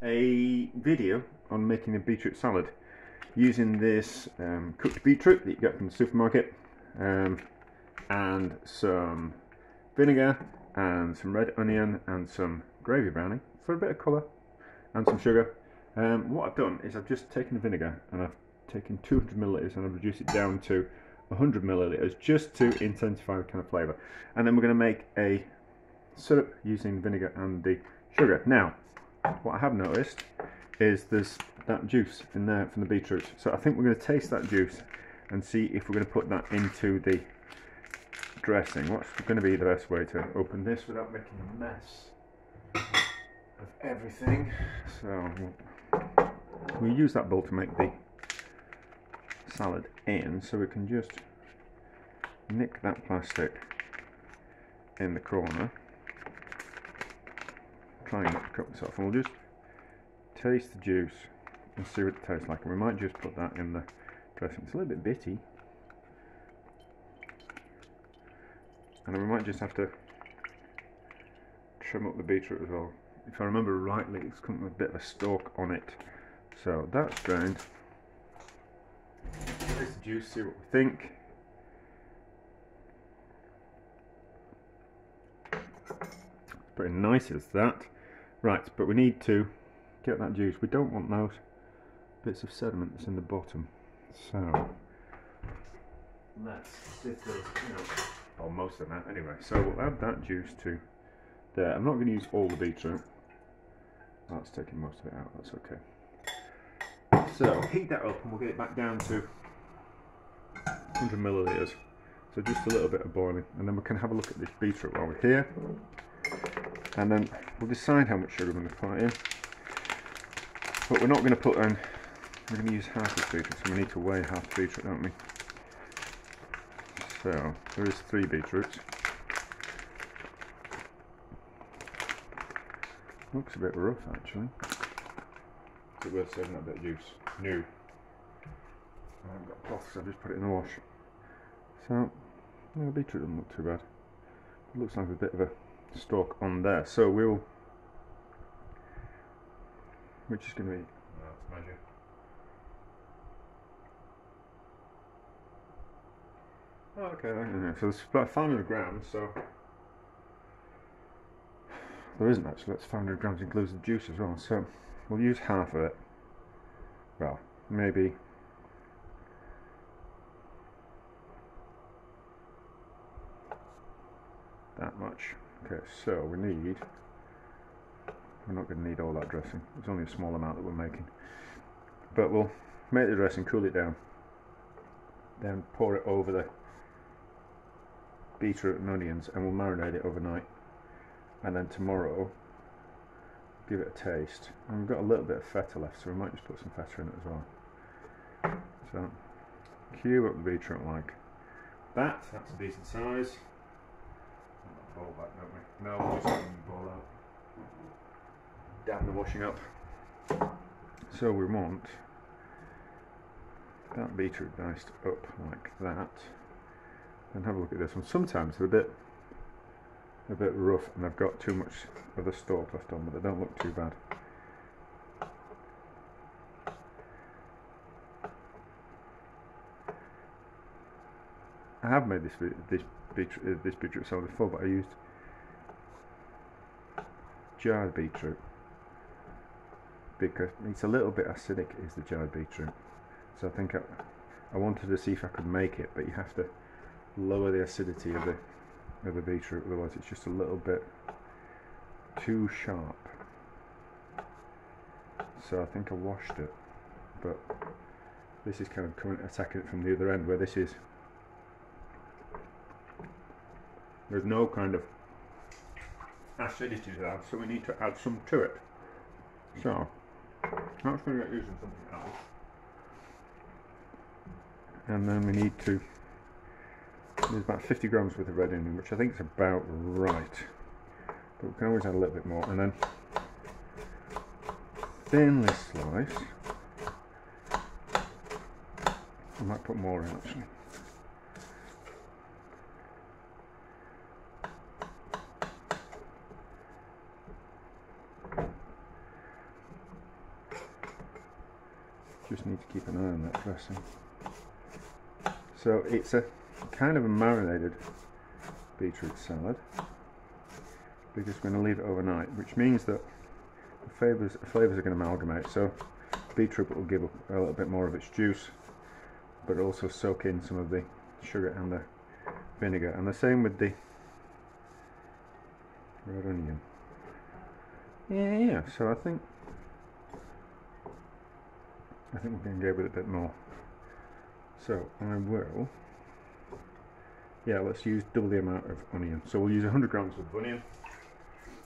a video on making a beetroot salad using this cooked beetroot that you get from the supermarket, and some vinegar and some red onion and some gravy browning for a bit of colour and some sugar. What I've done is I've just taken the vinegar and I've taken 200 millilitres and I've reduced it down to 100 millilitres just to intensify the kind of flavour. And then we're going to make a syrup using vinegar and the sugar. Now, what I have noticed is there's that juice in there from the beetroot. So I think we're going to taste that juice and see if we're going to put that into the dressing. What's going to be the best way to open this without making a mess of everything? So we use that bowl to make the salad in, so we can just nick that plastic in the corner, try not to cut this off, and we'll just taste the juice and see what it tastes like. And we might just put that in the dressing. It's a little bit bitty, and then we might just have to trim up the beetroot as well. If I remember rightly, it's come with a bit of a stalk on it. So that's drained. Taste the juice, see what we think. Pretty nice as that. Right, but we need to get that juice. We don't want those bits of sediment that's in the bottom. So let's sit those, or most of that anyway. So we'll add that juice to there. I'm not going to use all the beetroot. That's taking most of it out, that's okay. So heat that up and we'll get it back down to 100 millilitres. So just a little bit of boiling, and then we can have a look at this beetroot while we're here. And then we'll decide how much sugar we're going to put in. But we're not going to put in, we're going to use half this beetroot, so we need to weigh half the beetroot, don't we? So there is 3 beetroots. Looks a bit rough actually. Is it worth saving that bit of juice? No. I haven't got a cloth, so I've just put it in the wash. So, the beetroot doesn't look too bad. It looks like a bit of a stalk on there. So we're just going to be, measure. Oh, okay, so it's about 500 grams, so there isn't actually, that's 500 grams includes the juice as well, so we'll use half of it. Well, maybe that much. Okay, so we're not going to need all that dressing. It's only a small amount that we're making. But we'll make the dressing, cool it down, then pour it over the beetroot and onions, and we'll marinate it overnight. And then tomorrow, give it a taste. And we've got a little bit of feta left, so we might just put some feta in it as well. So, cube up the beetroot like that. That's a decent size. Bowl back, don't we? No, we'll just let the bowl out. Damn the washing up. So we want that beetroot diced up like that. And have a look at this one. Sometimes they're a bit rough and I've got too much of the stalk left on, but they don't look too bad. I have made this beetroot salad before, but I used jarred beetroot because it's a little bit acidic, is the jarred beetroot. So I think I wanted to see if I could make it, but you have to lower the acidity of the beetroot, otherwise it's just a little bit too sharp. So I think I washed it, but this is kind of attacking it from the other end, where this is, there's no kind of acidity to that, so we need to add some to it. So that's going to get used in something else, and then we need to, there's about 50 grams worth of red onion, which I think is about right, but we can always add a little bit more. And then thinly slice, I might put more in actually. just need to keep an eye on that dressing. So it's a kind of a marinated beetroot salad because we're going to leave it overnight, which means that the flavours are going to amalgamate. So beetroot will give a little bit more of its juice, but also soak in some of the sugar and the vinegar. And the same with the red onion. Yeah. So I think we're going to go with a bit more. So I will. Yeah, let's use double the amount of onion. So we'll use 100 grams of onion.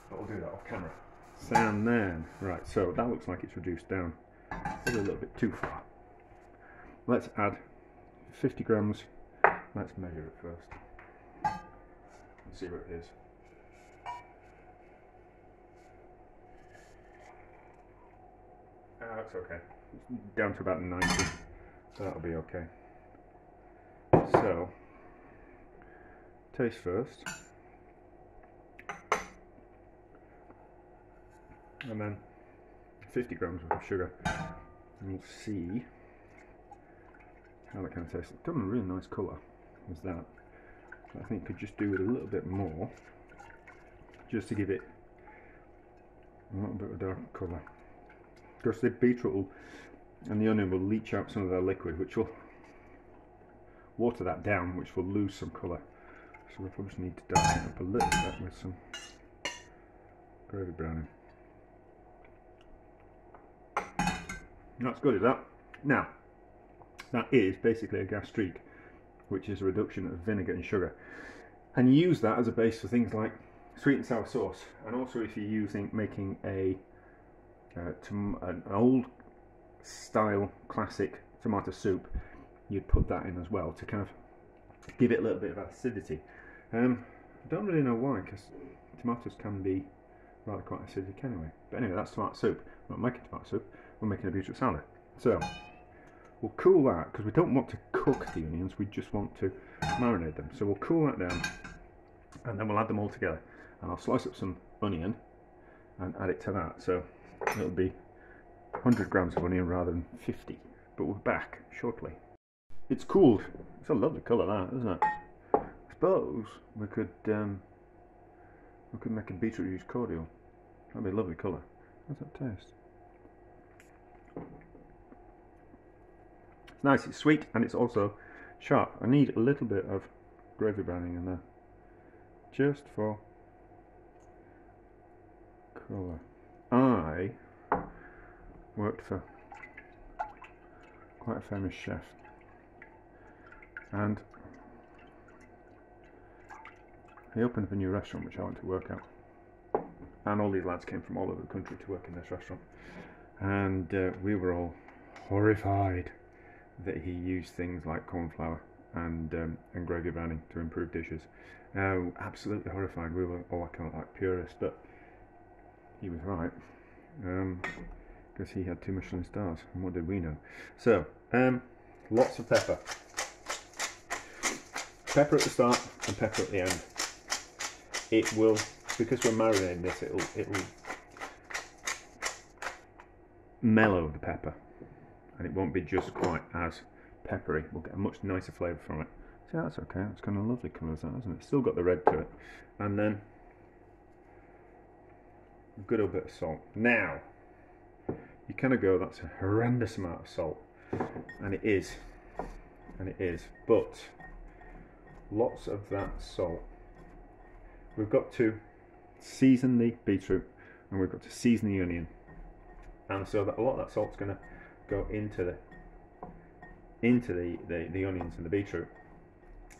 But we'll do that off camera. And then, right, so that looks like it's reduced down probably a little bit too far. Let's add 50 grams. Let's measure it first and see what it is. That's okay. It's down to about 90. So that'll be okay. So, taste first. And then 50 grams of sugar, and we'll see how that kind of tastes. It's got a really nice colour, is that. I think you could just do with a little bit more, just to give it a little bit of dark colour. Because the beetroot and the onion will leach out some of their liquid, which will water that down, which will lose some colour. So we'll probably just need to darken it up a little bit with some gravy browning. That's good, is that? Now, that is basically a gastrique, which is a reduction of vinegar and sugar. And you use that as a base for things like sweet and sour sauce. And also if you're making an old style classic tomato soup, you'd put that in as well to kind of give it a little bit of acidity. I don't really know why, because tomatoes can be rather quite acidic anyway. But anyway, that's tomato soup. We're not making tomato soup, we're making a beetroot salad. So we'll cool that, because we don't want to cook the onions, we just want to marinate them. So we'll cool that down, and then we'll add them all together. And I'll slice up some onion and add it to that. So it'll be 100 grams of onion rather than 50. But we're back shortly. It's cooled. It's a lovely colour, that, isn't it? I suppose we could make a beetroot juice cordial. That'd be a lovely colour. How's that taste? It's nice, it's sweet, and it's also sharp. I need a little bit of gravy browning in there, just for colour. I worked for quite a famous chef, and he opened up a new restaurant which I went to work at, and all these lads came from all over the country to work in this restaurant, and we were all horrified that he used things like corn flour and gravy browning to improve dishes. Absolutely horrified. We were all kind of like purists, but he was right, because he had 2 Michelin stars, and what did we know? So, lots of pepper. Pepper at the start and pepper at the end. It will, because we're marinating this, it'll mellow the pepper, and it won't be just quite as peppery. We'll get a much nicer flavour from it. So that's okay. It's kind of lovely colour, that, isn't it? It's still got the red to it, and then a good old bit of salt. Now, you kind of go, that's a horrendous amount of salt, and it is, but lots of that salt. We've got to season the beetroot, and we've got to season the onion, and so that a lot of that salt's going to go into the onions and the beetroot,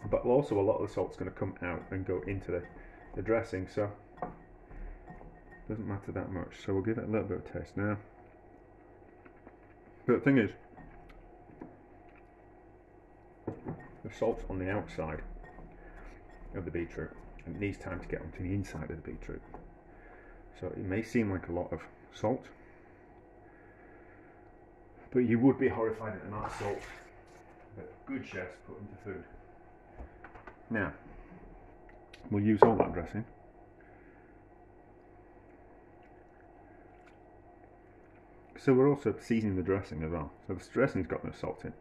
but also a lot of the salt's going to come out and go into the dressing, so it doesn't matter that much. So we'll give it a little bit of taste now. But the thing is, the salt's on the outside of the beetroot, and it needs time to get onto the inside of the beetroot. So it may seem like a lot of salt, but you would be horrified at the amount of salt that good chefs put into food. Now, we'll use all that dressing. So we're also seasoning the dressing as well. So the dressing's got no salt in,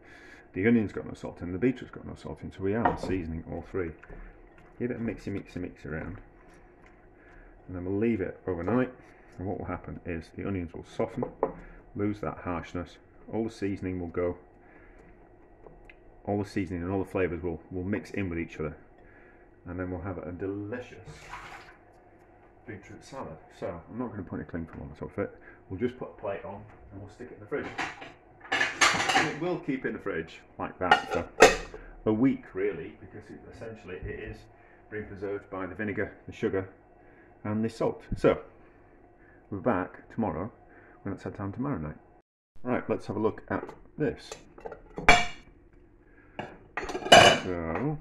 the onion's got no salt in, the beetroot's got no salt in, so we are seasoning all three. Give it a mixy around, and then we'll leave it overnight, and what will happen is the onions will soften, lose that harshness, all the seasoning will go, all the seasoning and all the flavours will mix in with each other, and then we'll have a delicious beetroot salad. So I'm not going to put any cling film on the top of it, we'll just put a plate on and we'll stick it in the fridge. And it will keep in the fridge like that for a week really, because essentially it is being preserved by the vinegar, the sugar and the salt. So we're back tomorrow when it's had time to marinate. Right, let's have a look at this. So,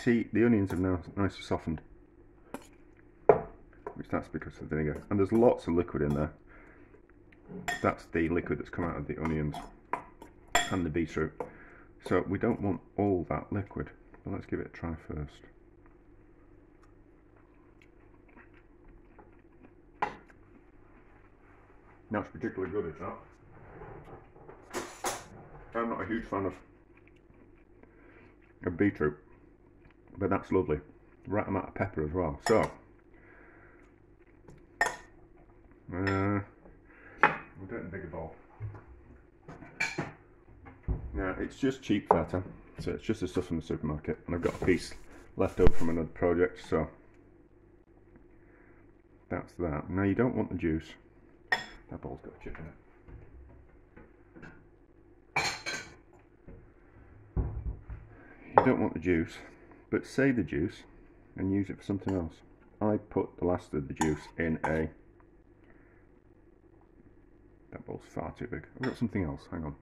see, the onions have now nicely softened, which that's because of the vinegar, and there's lots of liquid in there. That's the liquid that's come out of the onions and the beetroot, so we don't want all that liquid, but let's give it a try first. That's particularly good, is that? I'm not a huge fan of beetroot, but that's lovely. Right amount of pepper as well. So we'll do it in a bigger bowl. Now it's just cheap feta, so it's just the stuff from the supermarket, and I've got a piece left over from another project, so that's that. Now you don't want the juice. That bowl's got a chip in it. You don't want the juice, but save the juice and use it for something else. I put the last of the juice in a... That bowl's far too big. I've got something else, hang on.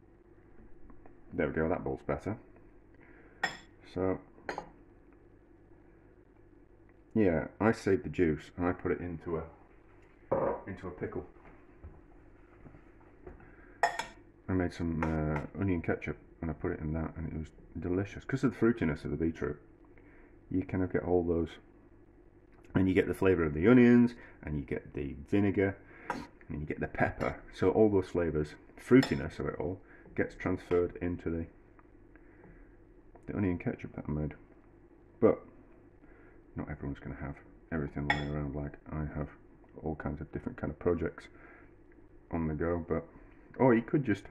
There we go, that bowl's better. So, yeah, I saved the juice and I put it into a pickle. I made some onion ketchup and I put it in that, and it was delicious. Because of the fruitiness of the beetroot, you kind of get all those, and you get the flavour of the onions, and you get the vinegar, and you get the pepper. So all those flavours, fruitiness of it all, gets transferred into the onion ketchup that I made. But not everyone's going to have everything lying around like I have. All kinds of different kind of projects on the go, but or you could just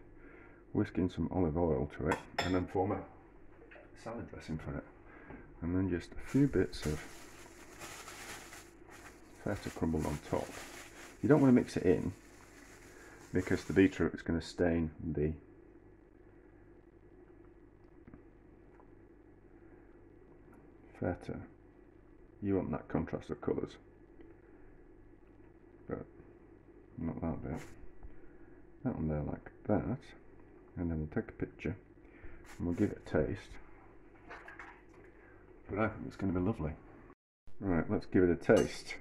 whisk in some olive oil to it and then form a salad dressing for it, and then just a few bits of feta crumbled on top. You don't want to mix it in because the beetroot is going to stain the feta. You want that contrast of colours, but not that bit. That one there like that, and then we'll take a picture and we'll give it a taste. But I think it's going to be lovely. Right, let's give it a taste.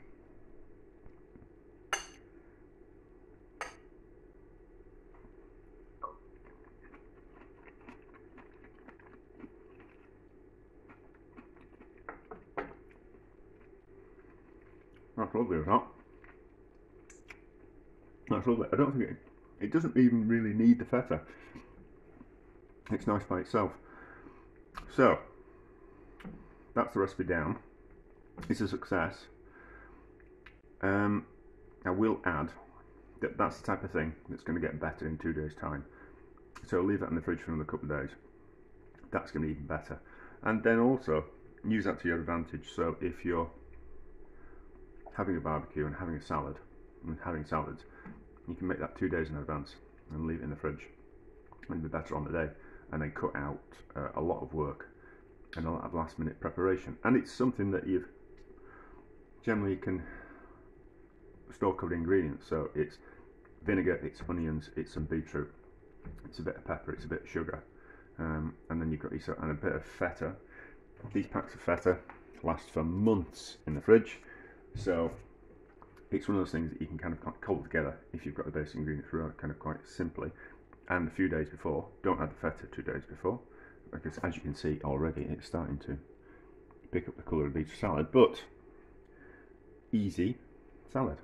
That's lovely, isn't it? That's lovely. I don't think it doesn't even really need the feta. It's nice by itself. So that's the recipe down. It's a success. I will add that that's the type of thing that's going to get better in 2 days' time. So leave that in the fridge for another couple of days. That's going to be even better. And then also use that to your advantage. So if you're having a barbecue and having a salad and having salads, you can make that 2 days in advance and leave it in the fridge and be better on the day, and then cut out a lot of work and a lot of last minute preparation. And it's something that you've generally can store covered ingredients. So it's vinegar, it's onions, it's some beetroot, it's a bit of pepper, it's a bit of sugar, and then you've got and a bit of feta. These packs of feta last for months in the fridge, so it's one of those things that you can kind of cobble together if you've got the basic ingredients kind of quite simply. And a few days before, don't add the feta 2 days before, because as you can see already it's starting to pick up the colour of beetroot salad, but easy salad.